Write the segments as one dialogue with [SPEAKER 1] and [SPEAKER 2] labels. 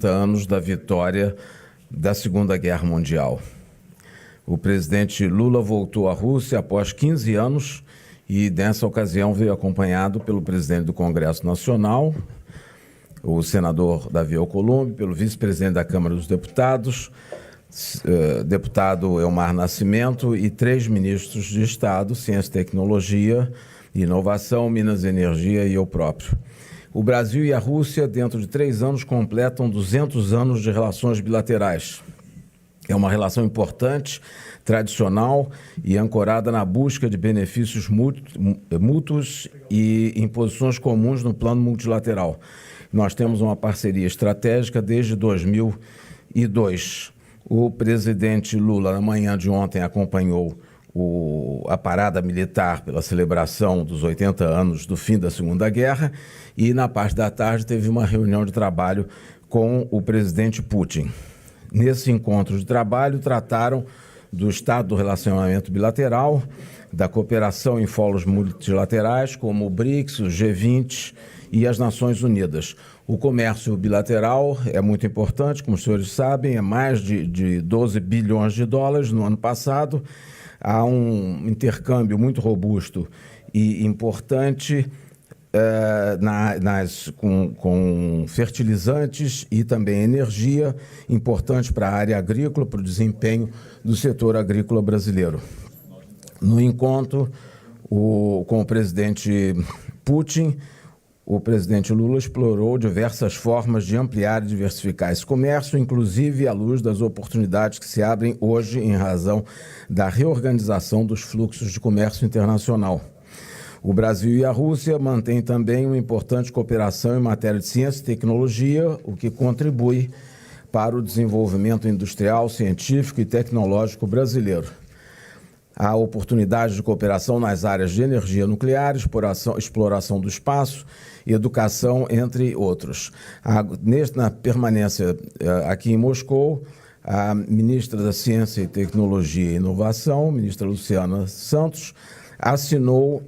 [SPEAKER 1] 80 anos da vitória da Segunda Guerra Mundial. O presidente Lula voltou à Rússia após 15 anos e, nessa ocasião, veio acompanhado pelo presidente do Congresso Nacional, o senador Davi Alcolumbre, pelo vice-presidente da Câmara dos Deputados, deputado Elmar Nascimento, e 3 ministros de Estado, Ciência e Tecnologia, Inovação, Minas e Energia e eu próprio. O Brasil e a Rússia, dentro de 3 anos, completam 200 anos de relações bilaterais. É uma relação importante, tradicional e ancorada na busca de benefícios mútuos e em posições comuns no plano multilateral. Nós temos uma parceria estratégica desde 2002. O presidente Lula, na manhã de ontem, acompanhou a parada militar pela celebração dos 80 anos do fim da Segunda Guerra e, na parte da tarde, teve uma reunião de trabalho com o presidente Putin. Nesse encontro de trabalho, trataram do estado do relacionamento bilateral, da cooperação em fóruns multilaterais, como o BRICS, o G20 e as Nações Unidas. O comércio bilateral é muito importante, como os senhores sabem, é mais de 12 bilhões de dólares no ano passado. Há um intercâmbio muito robusto e importante com fertilizantes e também energia, importante para a área agrícola, para o desempenho do setor agrícola brasileiro. No encontro com o presidente Putin, o presidente Lula explorou diversas formas de ampliar e diversificar esse comércio, inclusive à luz das oportunidades que se abrem hoje em razão da reorganização dos fluxos de comércio internacional. O Brasil e a Rússia mantêm também uma importante cooperação em matéria de ciência e tecnologia, o que contribui para o desenvolvimento industrial, científico e tecnológico brasileiro. Há oportunidades de cooperação nas áreas de energia nuclear, exploração do espaço, educação, entre outros. Na permanência aqui em Moscou, a ministra da Ciência e Tecnologia e Inovação, ministra Luciana Santos, assinou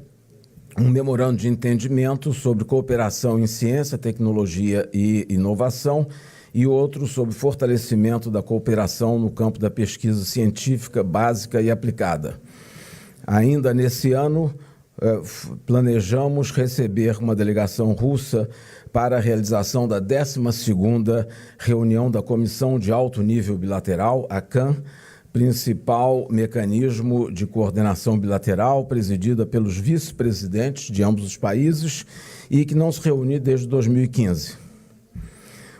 [SPEAKER 1] um memorando de entendimento sobre cooperação em ciência, tecnologia e inovação e outro sobre fortalecimento da cooperação no campo da pesquisa científica básica e aplicada. Ainda nesse ano, planejamos receber uma delegação russa para a realização da 12ª reunião da Comissão de Alto Nível Bilateral, a CAN, principal mecanismo de coordenação bilateral presidida pelos vice-presidentes de ambos os países e que não se reúne desde 2015.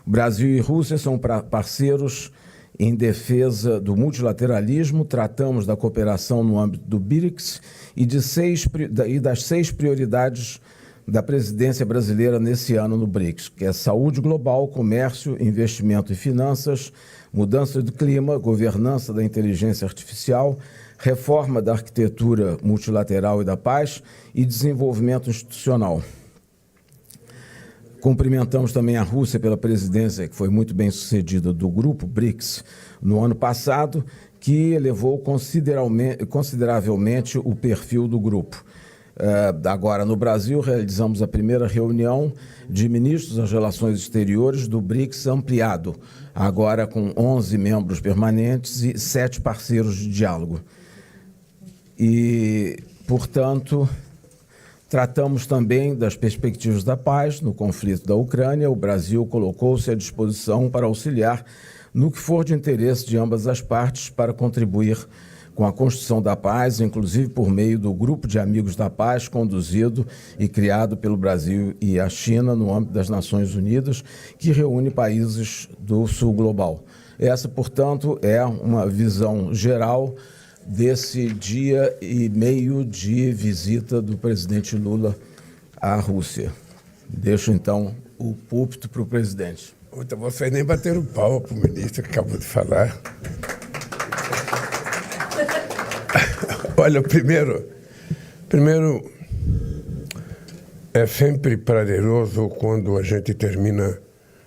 [SPEAKER 1] O Brasil e Rússia são parceiros em defesa do multilateralismo, tratamos da cooperação no âmbito do BRICS e das 6 prioridades da presidência brasileira nesse ano no BRICS, que é saúde global, comércio, investimento e finanças, mudança do clima, governança da inteligência artificial, reforma da arquitetura multilateral e da paz e desenvolvimento institucional. Cumprimentamos também a Rússia pela presidência, que foi muito bem sucedida, do grupo BRICS no ano passado, que elevou consideravelmente o perfil do grupo. Agora, no Brasil, realizamos a primeira reunião de ministros das relações exteriores do BRICS ampliado, agora com 11 membros permanentes e 7 parceiros de diálogo. E, portanto, tratamos também das perspectivas da paz no conflito da Ucrânia. O Brasil colocou-se à disposição para auxiliar no que for de interesse de ambas as partes para contribuir com a construção da paz, inclusive por meio do Grupo de Amigos da Paz, conduzido e criado pelo Brasil e a China no âmbito das Nações Unidas, que reúne países do Sul Global. Essa, portanto, é uma visão geral desse dia e meio de visita do presidente Lula à Rússia. Deixo, então, o púlpito para o presidente.
[SPEAKER 2] Vocês nem bateram pau para o ministro que acabou de falar. Olha, primeiro, é sempre prazeroso quando a gente termina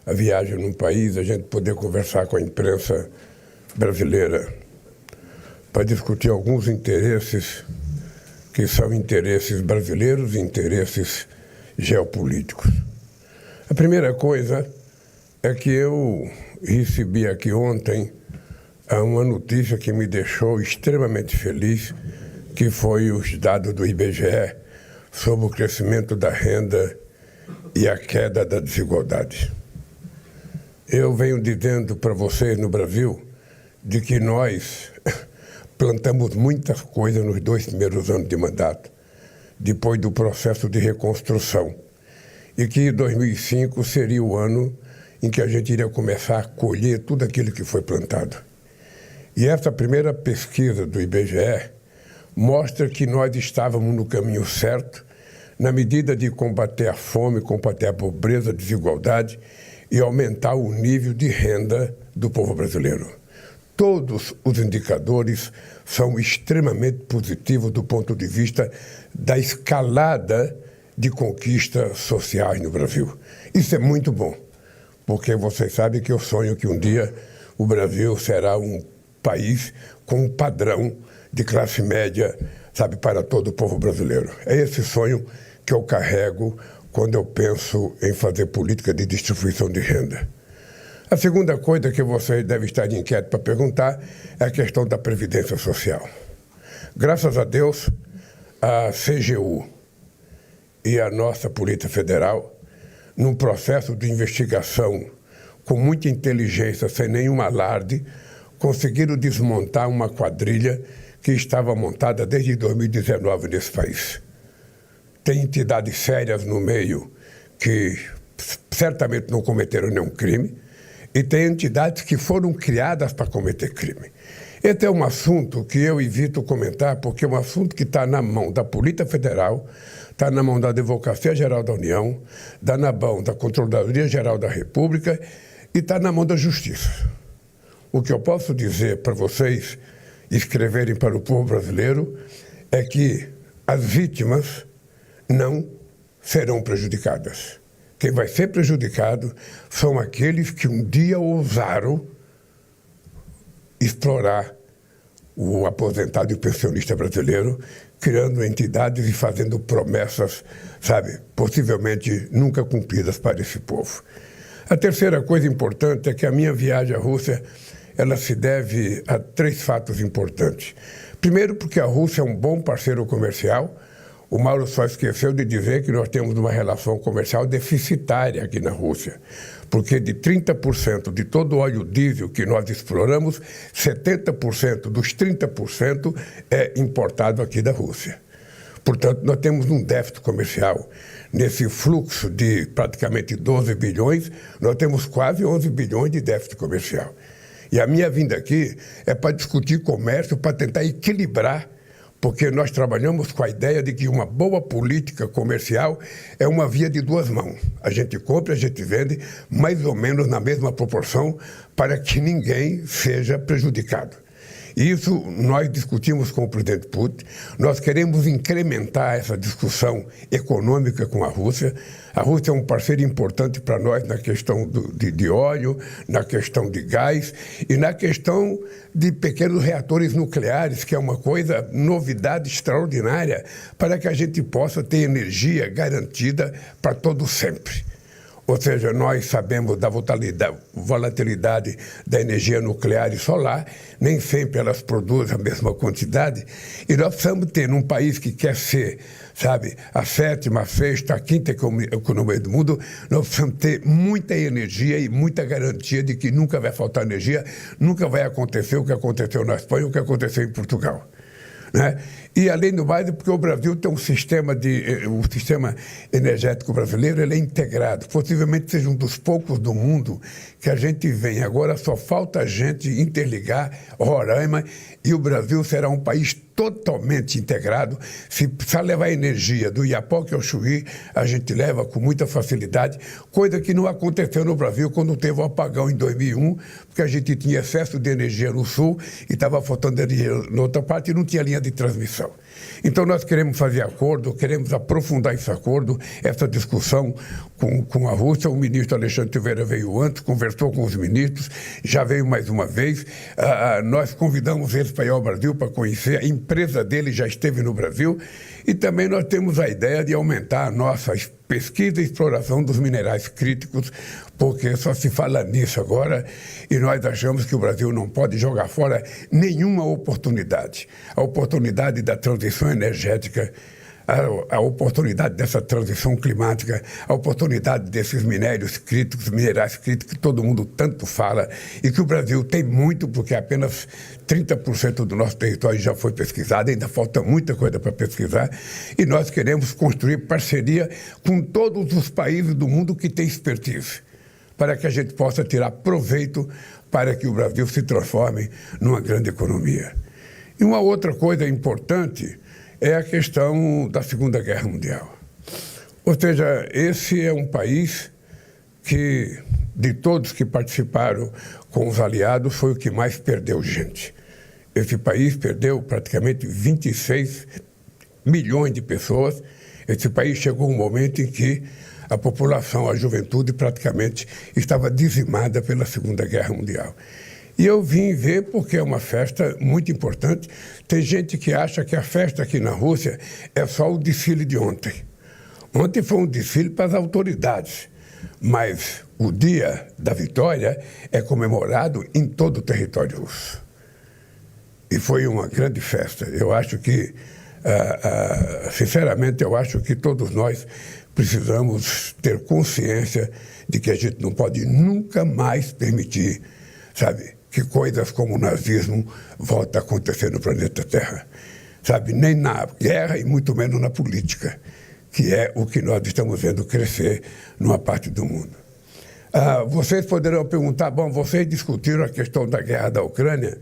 [SPEAKER 2] a viagem num país, a gente poder conversar com a imprensa brasileira para discutir alguns interesses que são interesses brasileiros e interesses geopolíticos. A primeira coisa é que eu recebi aqui ontem uma notícia que me deixou extremamente feliz, que foi os dados do IBGE sobre o crescimento da renda e a queda da desigualdade. Eu venho dizendo para vocês no Brasil de que nós plantamos muitas coisas nos 2 primeiros anos de mandato, depois do processo de reconstrução, e que 2005 seria o ano em que a gente iria começar a colher tudo aquilo que foi plantado. E essa primeira pesquisa do IBGE mostra que nós estávamos no caminho certo, na medida de combater a fome, combater a pobreza, a desigualdade e aumentar o nível de renda do povo brasileiro. Todos os indicadores são extremamente positivos do ponto de vista da escalada de conquistas sociais no Brasil. Isso é muito bom, porque vocês sabem que eu sonho que um dia o Brasil será um país com um padrão de classe média, sabe, para todo o povo brasileiro. É esse sonho que eu carrego quando eu penso em fazer política de distribuição de renda. A segunda coisa que vocês devem estar de inquieto para perguntar é a questão da Previdência Social. Graças a Deus, a CGU e a nossa Polícia Federal, num processo de investigação com muita inteligência, sem nenhum alarde, conseguiram desmontar uma quadrilha que estava montada desde 2019 nesse país. Tem entidades sérias no meio que certamente não cometeram nenhum crime, e tem entidades que foram criadas para cometer crime. Esse é um assunto que eu evito comentar, porque é um assunto que está na mão da Polícia Federal, está na mão da Advocacia Geral da União, está na mão da Controladoria Geral da República e está na mão da Justiça. O que eu posso dizer para vocês escreverem para o povo brasileiro é que as vítimas não serão prejudicadas. Quem vai ser prejudicado são aqueles que um dia ousaram explorar o aposentado e o pensionista brasileiro, criando entidades e fazendo promessas, sabe, possivelmente nunca cumpridas para esse povo. A terceira coisa importante é que a minha viagem à Rússia, ela se deve a 3 fatos importantes. Primeiro, porque a Rússia é um bom parceiro comercial. O Mauro só esqueceu de dizer que nós temos uma relação comercial deficitária aqui na Rússia, porque de 30% de todo o óleo diesel que nós exploramos, 70% dos 30% é importado aqui da Rússia. Portanto, nós temos um déficit comercial. Nesse fluxo de praticamente 12 bilhões, nós temos quase 11 bilhões de déficit comercial. E a minha vinda aqui é para discutir comércio, para tentar equilibrar, porque nós trabalhamos com a ideia de que uma boa política comercial é uma via de 2 mãos. A gente compra, a gente vende, mais ou menos na mesma proporção, para que ninguém seja prejudicado. Isso nós discutimos com o presidente Putin. Nós queremos incrementar essa discussão econômica com a Rússia. A Rússia é um parceiro importante para nós na questão de óleo, na questão de gás e na questão de pequenos reatores nucleares, que é uma coisa, novidade extraordinária, para que a gente possa ter energia garantida para todo sempre. Ou seja, nós sabemos da volatilidade da energia nuclear e solar, nem sempre elas produzem a mesma quantidade, e nós precisamos ter, num país que quer ser, sabe, a 7ª, a 6ª, a 5ª economia do mundo, nós precisamos ter muita energia e muita garantia de que nunca vai faltar energia, nunca vai acontecer o que aconteceu na Espanha, o que aconteceu em Portugal. Né? E, além do mais, porque o Brasil tem o sistema energético brasileiro, ele é integrado. Possivelmente seja um dos poucos do mundo que a gente vem. Agora só falta a gente interligar Roraima e o Brasil será um país totalmente integrado. Se precisar levar energia do Iapoque ao Chuí, a gente leva com muita facilidade, coisa que não aconteceu no Brasil quando teve o apagão em 2001, porque a gente tinha excesso de energia no sul e estava faltando energia na outra parte e não tinha linha de transmissão. Então nós queremos fazer acordo, queremos aprofundar esse acordo, essa discussão com a Rússia. O ministro Alexandre Silveira veio antes, conversou com os ministros, já veio mais uma vez. Nós convidamos eles para ir ao Brasil para conhecer, a empresa dele já esteve no Brasil, e também nós temos a ideia de aumentar a nossa pesquisa e exploração dos minerais críticos, porque só se fala nisso agora e nós achamos que o Brasil não pode jogar fora nenhuma oportunidade. A oportunidade da transição energética, a oportunidade dessa transição climática, a oportunidade desses minérios críticos, minerais críticos, que todo mundo tanto fala, e que o Brasil tem muito, porque apenas 30% do nosso território já foi pesquisado, ainda falta muita coisa para pesquisar, e nós queremos construir parceria com todos os países do mundo que têm expertise, para que a gente possa tirar proveito para que o Brasil se transforme numa grande economia. E uma outra coisa importante é a questão da Segunda Guerra Mundial. Ou seja, esse é um país que, de todos que participaram com os aliados, foi o que mais perdeu gente. Esse país perdeu praticamente 26 milhões de pessoas. Esse país chegou um momento em que a população, a juventude, praticamente estava dizimada pela Segunda Guerra Mundial. E eu vim ver porque é uma festa muito importante. Tem gente que acha que a festa aqui na Rússia é só o desfile de ontem. Ontem foi um desfile para as autoridades, mas o dia da vitória é comemorado em todo o território russo. E foi uma grande festa. Eu acho que, sinceramente, eu acho que todos nós precisamos ter consciência de que a gente não pode nunca mais permitir, sabe, que coisas como o nazismo voltem a acontecer no planeta Terra. Sabe, nem na guerra e muito menos na política, que é o que nós estamos vendo crescer numa parte do mundo. Vocês poderão perguntar, bom, vocês discutiram a questão da guerra da Ucrânia.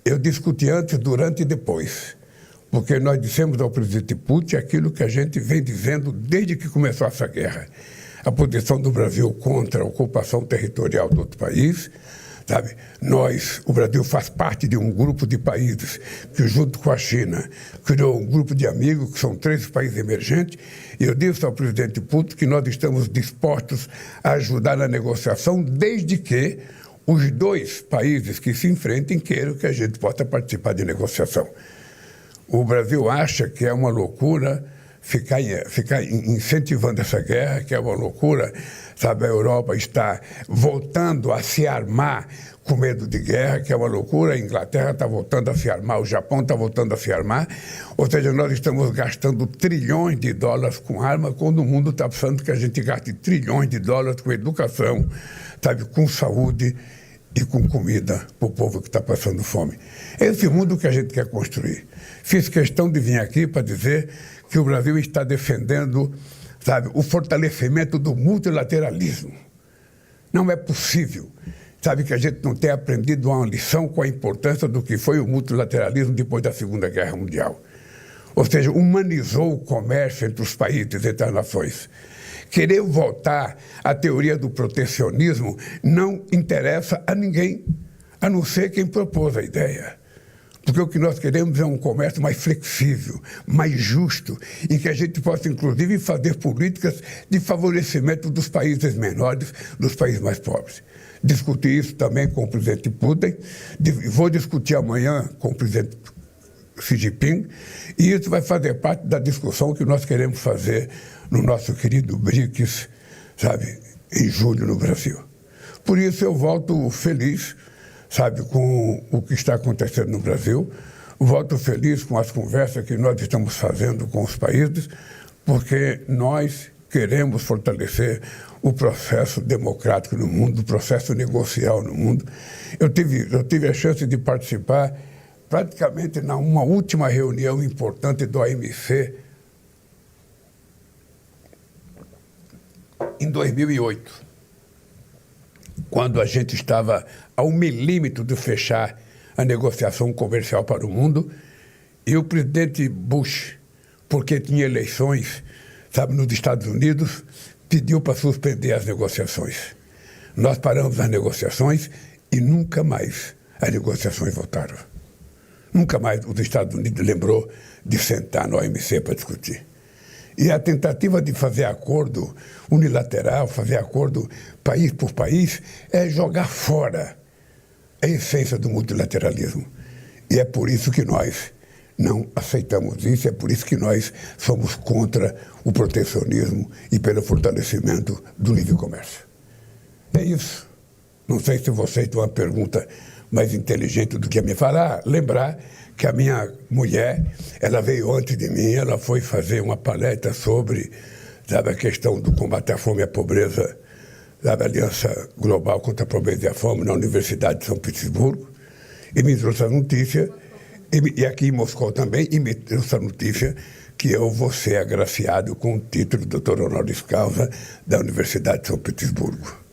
[SPEAKER 2] Eu discuti antes, durante e depois, porque nós dissemos ao presidente Putin aquilo que a gente vem dizendo desde que começou essa guerra. A posição do Brasil contra a ocupação territorial do outro país. Sabe, o Brasil faz parte de um grupo de países que, junto com a China, criou um grupo de amigos, que são 13 países emergentes, e eu disse ao presidente Putin que nós estamos dispostos a ajudar na negociação, desde que os dois países que se enfrentem queiram que a gente possa participar de negociação. O Brasil acha que é uma loucura ficar incentivando essa guerra, que é uma loucura. Sabe, a Europa está voltando a se armar com medo de guerra, que é uma loucura. A Inglaterra está voltando a se armar, o Japão está voltando a se armar. Ou seja, nós estamos gastando trilhões de dólares com arma, quando o mundo está precisando que a gente gaste trilhões de dólares com educação, sabe, com saúde e com comida para o povo que está passando fome. É esse mundo que a gente quer construir. Fiz questão de vir aqui para dizer que o Brasil está defendendo, sabe, o fortalecimento do multilateralismo. Não é possível, sabe, que a gente não tenha aprendido uma lição com a importância do que foi o multilateralismo depois da Segunda Guerra Mundial. Ou seja, humanizou o comércio entre os países, entre as nações. Querer voltar à teoria do protecionismo não interessa a ninguém, a não ser quem propôs a ideia. Porque o que nós queremos é um comércio mais flexível, mais justo, em que a gente possa, inclusive, fazer políticas de favorecimento dos países menores, dos países mais pobres. Discutir isso também com o presidente Putin, vou discutir amanhã com o presidente Xi Jinping, e isso vai fazer parte da discussão que nós queremos fazer no nosso querido BRICS, sabe, em julho no Brasil. Por isso eu volto feliz, sabe, com o que está acontecendo no Brasil, volto feliz com as conversas que nós estamos fazendo com os países, porque nós queremos fortalecer o processo democrático no mundo, o processo negocial no mundo. Eu tive a chance de participar praticamente numa última reunião importante do OMC em 2008, quando a gente estava a 1 milímetro de fechar a negociação comercial para o mundo, e o presidente Bush, porque tinha eleições, sabe, nos Estados Unidos, pediu para suspender as negociações. Nós paramos as negociações e nunca mais as negociações voltaram. Nunca mais os Estados Unidos lembrou de sentar no OMC para discutir. E a tentativa de fazer acordo unilateral, fazer acordo país por país, é jogar fora a essência do multilateralismo. E é por isso que nós não aceitamos isso, é por isso que nós somos contra o protecionismo e pelo fortalecimento do livre comércio. É isso. Não sei se vocês têm uma pergunta mais inteligente do que a minha. Lembrar que a minha mulher, ela veio antes de mim, ela foi fazer uma palestra sobre, sabe, a questão do combate à fome e à pobreza, sabe, a Aliança Global contra a Pobreza e a Fome na Universidade de São Petersburgo, e me trouxe a notícia, e aqui em Moscou também, e me trouxe a notícia que eu vou ser agraciado com o título de doutor honoris causa da Universidade de São Petersburgo.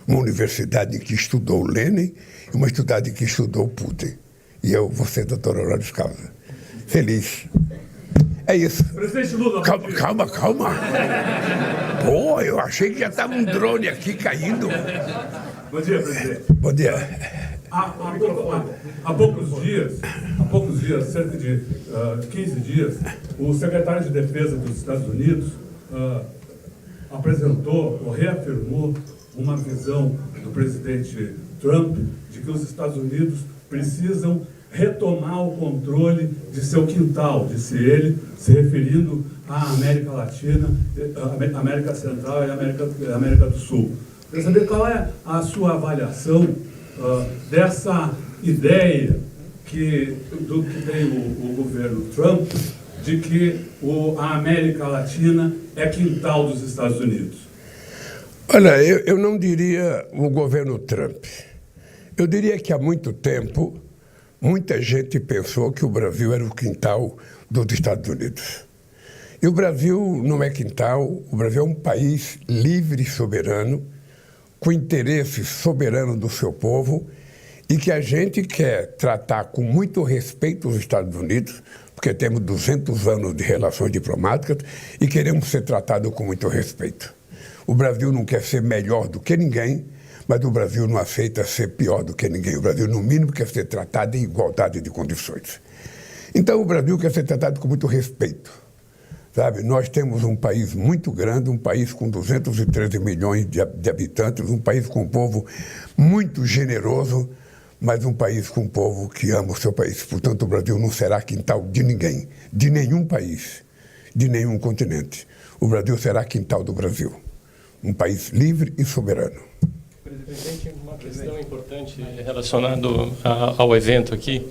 [SPEAKER 2] Uma universidade em que estudou Lenin e uma universidade em que estudou Putin. E eu vou ser doutor honoris causa. Feliz. É isso.
[SPEAKER 3] Presidente Lula.
[SPEAKER 2] Calma. Pô, eu achei que já estava um drone aqui caindo.
[SPEAKER 3] Bom dia, presidente.
[SPEAKER 2] Bom dia.
[SPEAKER 3] Há poucos dias, cerca de 15 dias, o secretário de Defesa dos Estados Unidos apresentou ou reafirmou uma visão do presidente Trump de que os Estados Unidos precisam retomar o controle de seu quintal, disse ele, se referindo à América Latina, à América Central e à América do Sul. Quero saber qual é a sua avaliação dessa ideia que tem o governo Trump de que a América Latina é quintal dos Estados Unidos.
[SPEAKER 2] Olha, eu não diria o governo Trump. Eu diria que há muito tempo, muita gente pensou que o Brasil era o quintal dos Estados Unidos. E o Brasil não é quintal, o Brasil é um país livre e soberano, com interesses soberanos do seu povo, e que a gente quer tratar com muito respeito os Estados Unidos, porque temos 200 anos de relações diplomáticas e queremos ser tratados com muito respeito. O Brasil não quer ser melhor do que ninguém, mas o Brasil não aceita ser pior do que ninguém. O Brasil, no mínimo, quer ser tratado em igualdade de condições. Então, o Brasil quer ser tratado com muito respeito. Sabe? Nós temos um país muito grande, um país com 213 milhões de habitantes, um país com um povo muito generoso, mas um país com um povo que ama o seu país. Portanto, o Brasil não será quintal de ninguém, de nenhum país, de nenhum continente. O Brasil será quintal do Brasil. Um país livre e soberano.
[SPEAKER 4] Presidente, uma questão importante relacionada ao evento aqui.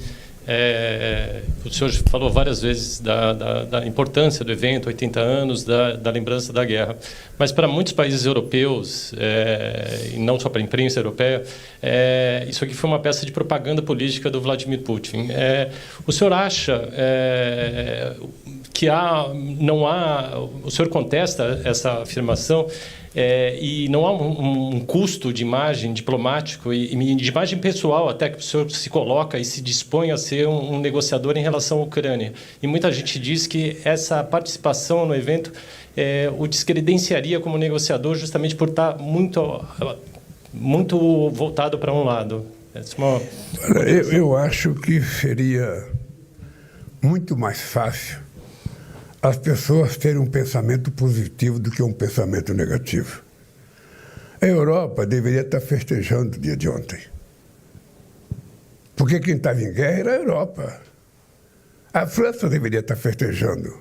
[SPEAKER 4] O senhor falou várias vezes da importância do evento, 80 anos, da lembrança da guerra. Mas para muitos países europeus, e não só para a imprensa europeia, isso aqui foi uma peça de propaganda política do Vladimir Putin. O senhor acha que o senhor contesta essa afirmação? E não há um custo de imagem diplomático e de imagem pessoal até que o senhor se coloca e se dispõe a ser um negociador em relação à Ucrânia. E muita gente diz que essa participação no evento o descredenciaria como negociador justamente por estar muito voltado para um lado.
[SPEAKER 2] Eu acho que seria muito mais fácil as pessoas terem um pensamento positivo do que um pensamento negativo. A Europa deveria estar festejando o dia de ontem. Porque quem estava em guerra era a Europa. A França deveria estar festejando.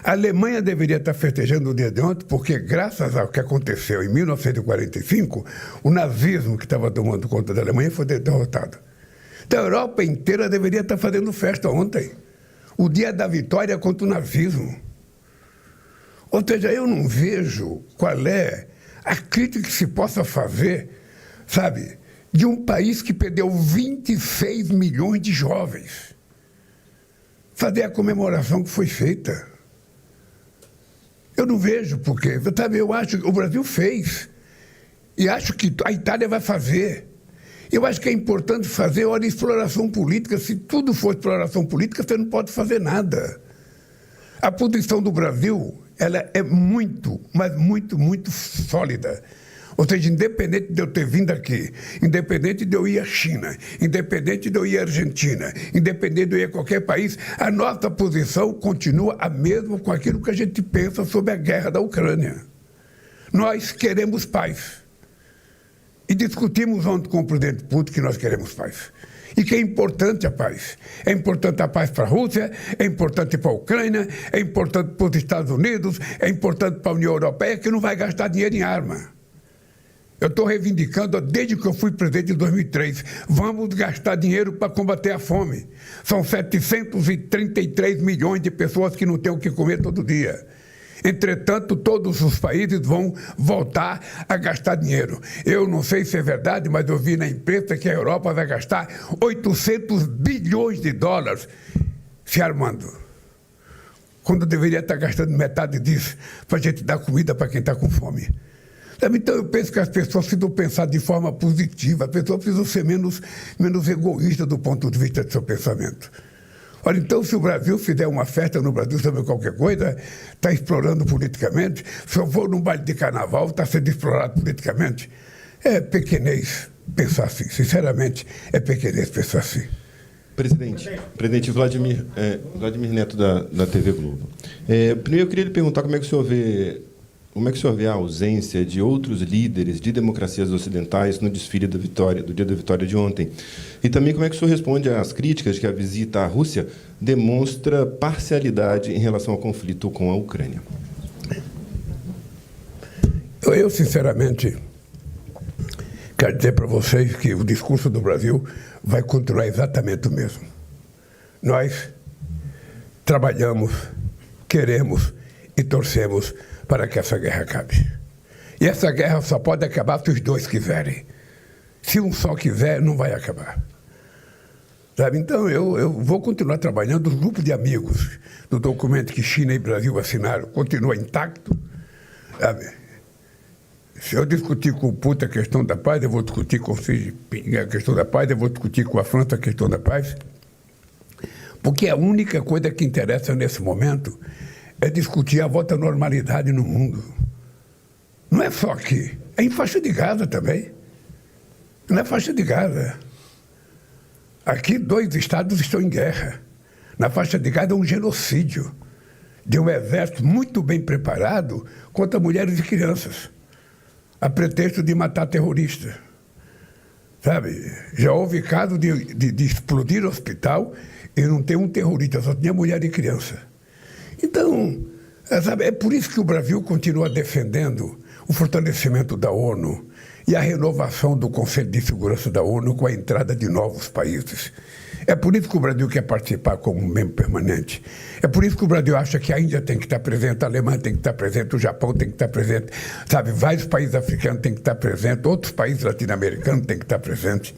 [SPEAKER 2] A Alemanha deveria estar festejando o dia de ontem, porque graças ao que aconteceu em 1945, o nazismo que estava tomando conta da Alemanha foi derrotado. Então a Europa inteira deveria estar fazendo festa ontem. O dia da vitória contra o nazismo. Ou seja, eu não vejo qual é a crítica que se possa fazer, sabe, de um país que perdeu 26 milhões de jovens. Fazer a comemoração que foi feita. Eu não vejo porque, sabe, eu acho que o Brasil fez. E acho que a Itália vai fazer. Eu acho que é importante fazer, olha, exploração política. Se tudo for exploração política, você não pode fazer nada. A posição do Brasil, ela é muito, mas muito, muito sólida. Ou seja, independente de eu ter vindo aqui, independente de eu ir à China, independente de eu ir à Argentina, independente de eu ir a qualquer país, a nossa posição continua a mesma com aquilo que a gente pensa sobre a guerra da Ucrânia. Nós queremos paz. E discutimos ontem com o presidente Putin que nós queremos paz. E que é importante a paz. É importante a paz para a Rússia, é importante para a Ucrânia, é importante para os Estados Unidos, é importante para a União Europeia, que não vai gastar dinheiro em arma. Eu estou reivindicando, desde que eu fui presidente em 2003, vamos gastar dinheiro para combater a fome. São 733 milhões de pessoas que não têm o que comer todo dia. Entretanto, todos os países vão voltar a gastar dinheiro. Eu não sei se é verdade, mas eu vi na imprensa que a Europa vai gastar 800 bilhões de dólares se armando, quando deveria estar gastando metade disso para a gente dar comida para quem está com fome. Então, eu penso que as pessoas precisam pensar de forma positiva, as pessoas precisam ser menos egoístas do ponto de vista do seu pensamento. Olha, então, se o Brasil fizer uma festa no Brasil sobre qualquer coisa, está explorando politicamente. Se eu for num baile de carnaval, está sendo explorado politicamente. É pequenez pensar assim, sinceramente, é pequenez pensar assim.
[SPEAKER 5] Presidente Vladimir Neto, da TV Globo. Primeiro, eu queria lhe perguntar como é que o senhor vê a ausência de outros líderes de democracias ocidentais no desfile do dia da vitória de ontem. E também como é que o senhor responde às críticas de que a visita à Rússia demonstra parcialidade em relação ao conflito com a Ucrânia.
[SPEAKER 2] Eu sinceramente, quero dizer para vocês que o discurso do Brasil vai continuar exatamente o mesmo. Nós trabalhamos, queremos e torcemos para que essa guerra acabe. E essa guerra só pode acabar se os dois quiserem. Se um só quiser, não vai acabar. Sabe? Então, eu vou continuar trabalhando. O grupo de amigos do documento que China e Brasil assinaram continua intacto. Sabe? Se eu discutir com o Putin a questão da paz, eu vou discutir com o Xi Jinping a questão da paz, eu vou discutir com a França a questão da paz. Porque a única coisa que interessa nesse momento é discutir a volta à normalidade no mundo. Não é só aqui, é em faixa de Gaza também. Não é faixa de Gaza. Aqui 2 estados estão em guerra. Na faixa de Gaza é um genocídio de um exército muito bem preparado contra mulheres e crianças, a pretexto de matar terroristas. Sabe? Já houve caso de explodir o hospital e não ter um terrorista, só tinha mulher e criança. Então, sabe, é por isso que o Brasil continua defendendo o fortalecimento da ONU e a renovação do Conselho de Segurança da ONU com a entrada de novos países. É por isso que o Brasil quer participar como membro permanente. É por isso que o Brasil acha que a Índia tem que estar presente, a Alemanha tem que estar presente, o Japão tem que estar presente, sabe, vários países africanos têm que estar presentes, outros países latino-americanos têm que estar presentes,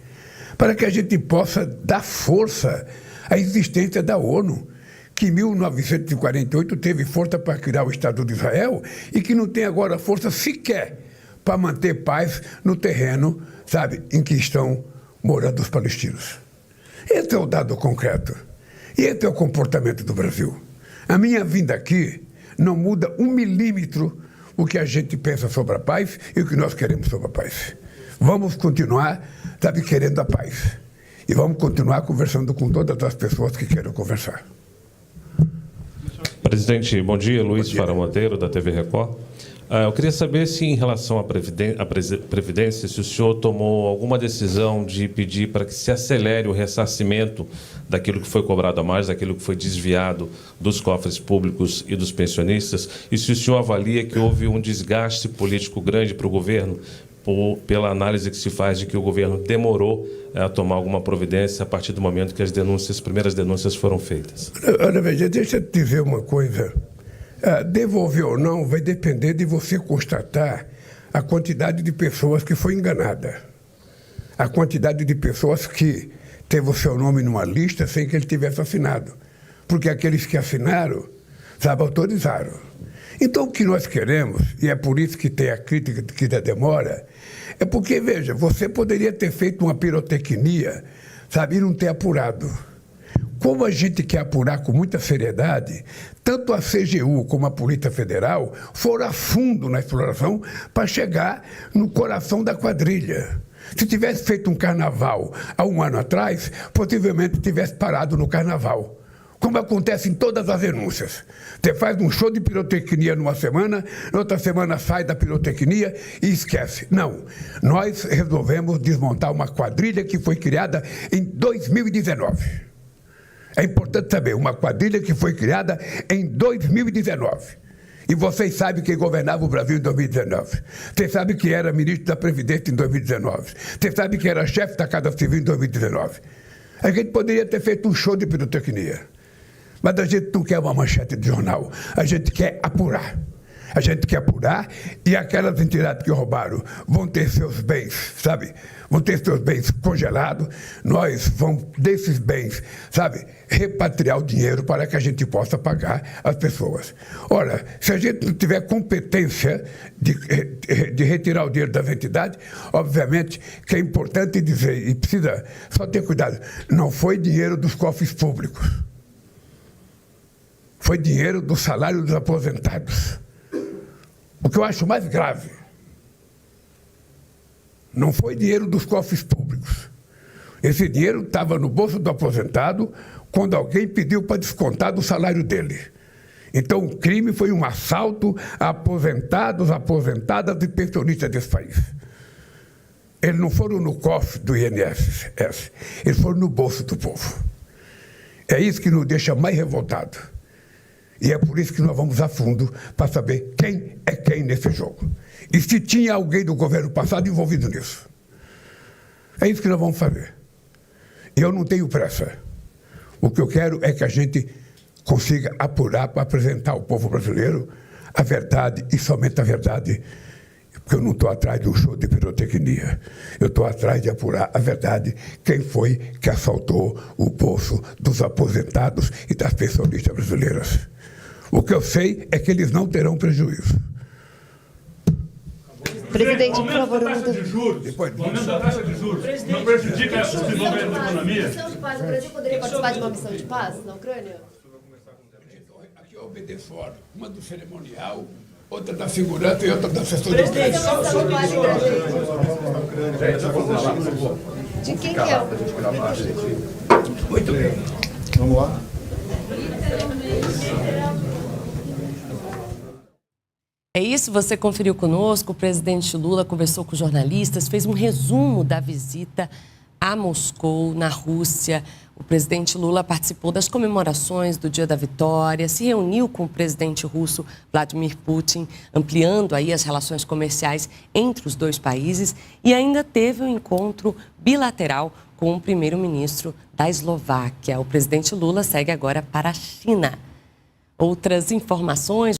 [SPEAKER 2] para que a gente possa dar força à existência da ONU, que em 1948 teve força para criar o Estado de Israel e que não tem agora força sequer para manter paz no terreno, sabe, em que estão morando os palestinos. Esse é o dado concreto. E esse é o comportamento do Brasil. A minha vinda aqui não muda 1 milímetro o que a gente pensa sobre a paz e o que nós queremos sobre a paz. Vamos continuar, sabe, querendo a paz. E vamos continuar conversando com todas as pessoas que querem conversar.
[SPEAKER 6] Presidente, bom dia. Luiz Fara Monteiro, da TV Record. Eu queria saber se, em relação à Previdência, se o senhor tomou alguma decisão de pedir para que se acelere o ressarcimento daquilo que foi cobrado a mais, daquilo que foi desviado dos cofres públicos e dos pensionistas, e se o senhor avalia que houve um desgaste político grande para o governo, pela análise que se faz de que o governo demorou a tomar alguma providência a partir do momento que as primeiras denúncias foram feitas.
[SPEAKER 2] Olha, veja, deixa eu te dizer uma coisa. Devolver ou não vai depender de você constatar a quantidade de pessoas que foi enganada, a quantidade de pessoas que teve o seu nome numa lista sem que ele tivesse assinado, porque aqueles que assinaram, sabe, autorizaram. Então, o que nós queremos, e é por isso que tem a crítica que da demora, é porque, veja, você poderia ter feito uma pirotecnia, sabe, e não ter apurado. Como a gente quer apurar com muita seriedade, tanto a CGU como a Polícia Federal foram a fundo na exploração para chegar no coração da quadrilha. Se tivesse feito um carnaval há 1 ano atrás, possivelmente tivesse parado no carnaval. como acontece em todas as denúncias. Você faz um show de pirotecnia numa semana, na outra semana sai da pirotecnia e esquece. Não, nós resolvemos desmontar uma quadrilha que foi criada em 2019. É importante saber, uma quadrilha que foi criada em 2019. E vocês sabem quem governava o Brasil em 2019. Vocês sabem que era ministro da Previdência em 2019. Vocês sabem que era chefe da Casa Civil em 2019. A gente poderia ter feito um show de pirotecnia. Mas a gente não quer uma manchete de jornal. A gente quer apurar. A gente quer apurar e aquelas entidades que roubaram vão ter seus bens, sabe? Vão ter seus bens congelados. Nós vamos, desses bens, sabe, repatriar o dinheiro para que a gente possa pagar as pessoas. Ora, se a gente não tiver competência de retirar o dinheiro das entidades, obviamente que é importante dizer, e precisa só ter cuidado, não foi dinheiro dos cofres públicos. Foi dinheiro do salário dos aposentados. O que eu acho mais grave, não foi dinheiro dos cofres públicos. Esse dinheiro estava no bolso do aposentado quando alguém pediu para descontar do salário dele. Então o crime foi um assalto a aposentados, aposentadas e pensionistas desse país. Eles não foram no cofre do INSS, eles foram no bolso do povo. É isso que nos deixa mais revoltados. E é por isso que nós vamos a fundo para saber quem é quem nesse jogo. E se tinha alguém do governo passado envolvido nisso. É isso que nós vamos fazer. Eu não tenho pressa. O que eu quero é que a gente consiga apurar para apresentar ao povo brasileiro a verdade e somente a verdade. Porque eu não estou atrás de um show de pirotecnia. Eu estou atrás de apurar a verdade. Quem foi que assaltou o bolso dos aposentados e das pensionistas brasileiras? O que eu sei é que eles não terão prejuízo.
[SPEAKER 7] Presidente, por favor,
[SPEAKER 3] a taxa de juros, o aumento da taxa de juros não prejudica o desenvolvimento da economia?
[SPEAKER 7] O Brasil poderia participar de uma missão de paz na Ucrânia?
[SPEAKER 2] Aqui eu obedeço ordem. Uma do cerimonial, outra da segurança e outra da assessoria.
[SPEAKER 7] Presidente, de quem que é?
[SPEAKER 2] Muito bem.
[SPEAKER 5] Vamos lá.
[SPEAKER 8] É isso, você conferiu conosco, o presidente Lula conversou com jornalistas, fez um resumo da visita a Moscou, na Rússia. O presidente Lula participou das comemorações do Dia da Vitória, se reuniu com o presidente russo Vladimir Putin, ampliando aí as relações comerciais entre os dois países e ainda teve um encontro bilateral com o primeiro-ministro da Eslováquia. O presidente Lula segue agora para a China. Outras informações...